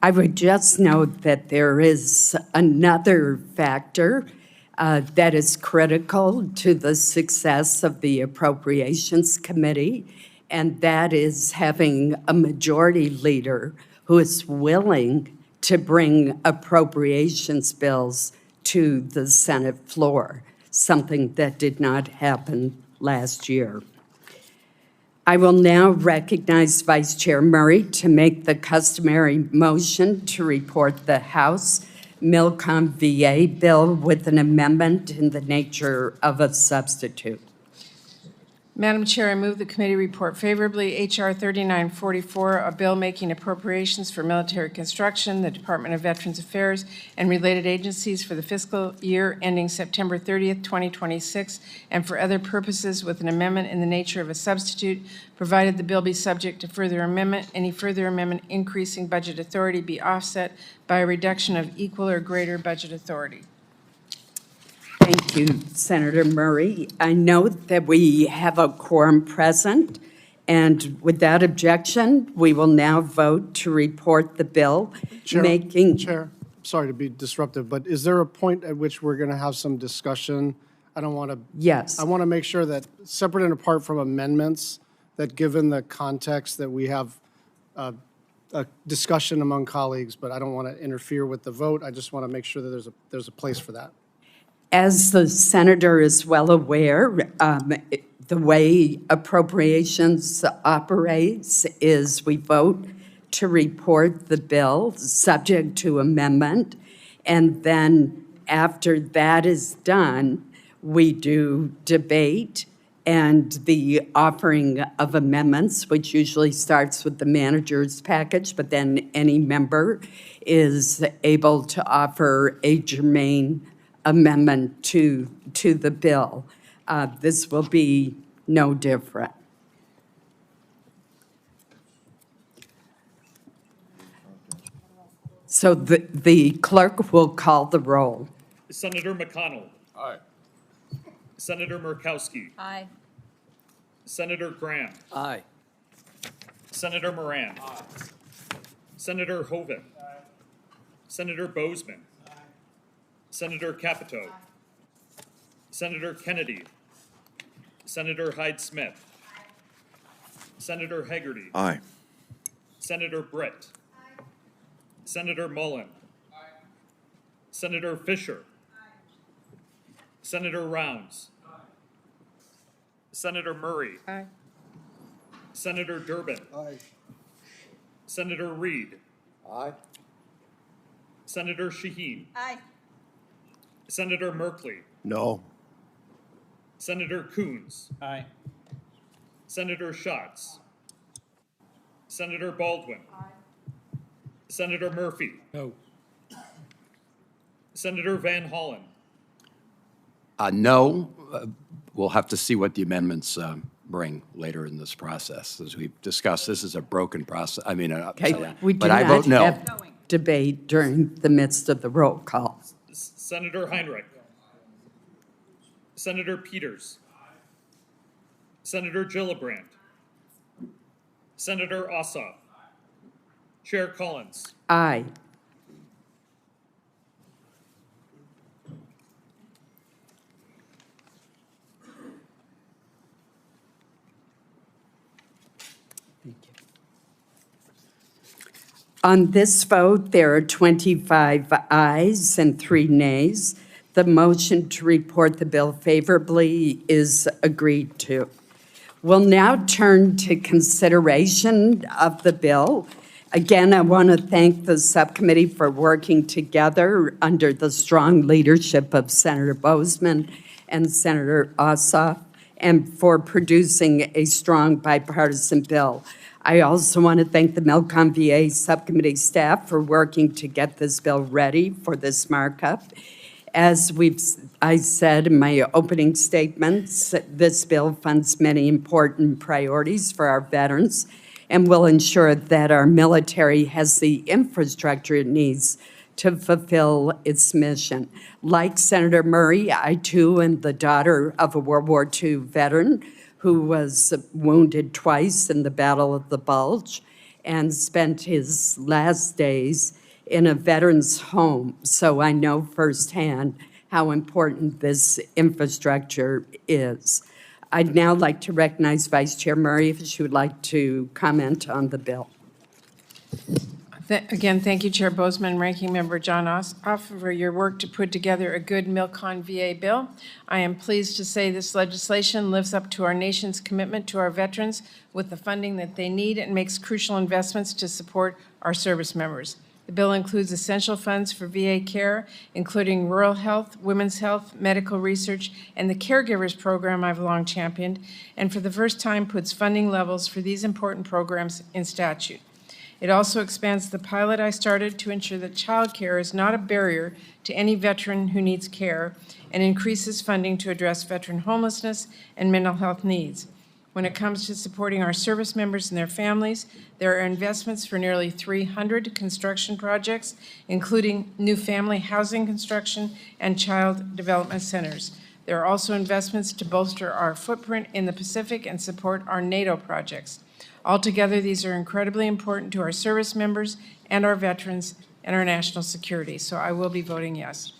I would just note that there is another factor that is critical to the success of the Appropriations Committee, and that is having a majority leader who is willing to bring appropriations bills to the Senate floor, something that did not happen last year. I will now recognize Vice Chair Murray to make the customary motion to report the House Milcom VA bill with an amendment in the nature of a substitute. Madam Chair, I move the committee report favorably H.R. 3944, a bill making appropriations for military construction, the Department of Veterans Affairs, and related agencies for the fiscal year ending September 30th, 2026, and for other purposes with an amendment in the nature of a substitute, provided the bill be subject to further amendment. Any further amendment increasing budget authority be offset by a reduction of equal or greater budget authority. Thank you, Senator Murray. I note that we have a quorum present, and without objection, we will now vote to report the bill. Chair, sorry to be disruptive, but is there a point at which we're going to have some discussion? I don't want to. Yes. I want to make sure that separate and apart from amendments, that given the context that we have a discussion among colleagues, but I don't want to interfere with the vote. I just want to make sure that there's a place for that. As the senator is well aware, the way appropriations operates is we vote to report the bill subject to amendment, and then after that is done, we do debate and the offering of amendments, which usually starts with the manager's package, but then any member is able to offer a germane amendment to the bill. This will be no different. So the clerk will call the roll. Senator McConnell. Aye. Senator Murkowski. Aye. Senator Graham. Aye. Senator Moran. Aye. Senator Hoven. Aye. Senator Bozeman. Aye. Senator Capito. Aye. Senator Kennedy. Senator Hyde-Smith. Senator Hegarty. Aye. Senator Britt. Aye. Senator Mullen. Aye. Senator Fisher. Aye. Senator Rounds. Aye. Senator Murray. Aye. Senator Durbin. Aye. Senator Reed. Aye. Senator Shaheen. Aye. Senator Merkley. No. Senator Coons. Aye. Senator Schatz. Senator Baldwin. Aye. Senator Murphy. No. Senator Van Hollen. No. We'll have to see what the amendments bring later in this process. As we've discussed, this is a broken process. I mean, Okay, we do but I vote no. have debate during the midst of the roll call. Senator Heinrich. Senator Peters. Senator Gillibrand. Senator Ossoff. Chair Collins. Aye. Thank you. On this vote, there are 25 ayes and 3 nays. The motion to report the bill favorably is agreed to. We'll now turn to consideration of the bill. Again, I want to thank the subcommittee for working together under the strong leadership of Senator Bozeman and Senator Ossoff, and for producing a strong bipartisan bill. I also want to thank the Milcom VA subcommittee staff for working to get this bill ready for this markup. As I said in my opening statements, this bill funds many important priorities for our veterans and will ensure that our military has the infrastructure it needs to fulfill its mission. Like Senator Murray, I too am the daughter of a World War II veteran who was wounded twice in the Battle of the Bulge. and spent his last days in a veteran's home. So I know firsthand how important this infrastructure is. I'd now like to recognize Vice Chair Murray if she would like to comment on the bill. Again, thank you, Chair Bozeman, Ranking Member John Ossoff, for your work to put together a good Milcon VA bill. I am pleased to say this legislation lives up to our nation's commitment to our veterans with the funding that they need and makes crucial investments to support our service members. The bill includes essential funds for VA care, including rural health, women's health, medical research, and the caregivers program I've long championed, and for the first time puts funding levels for these important programs in statute. It also expands the pilot I started to ensure that child care is not a barrier to any veteran who needs care, and increases funding to address veteran homelessness and mental health needs. When it comes to supporting our service members and their families, there are investments for nearly 300 construction projects, including new family housing construction and child development centers. There are also investments to bolster our footprint in the Pacific and support our NATO projects. Altogether, these are incredibly important to our service members and our veterans and our national security. So I will be voting yes.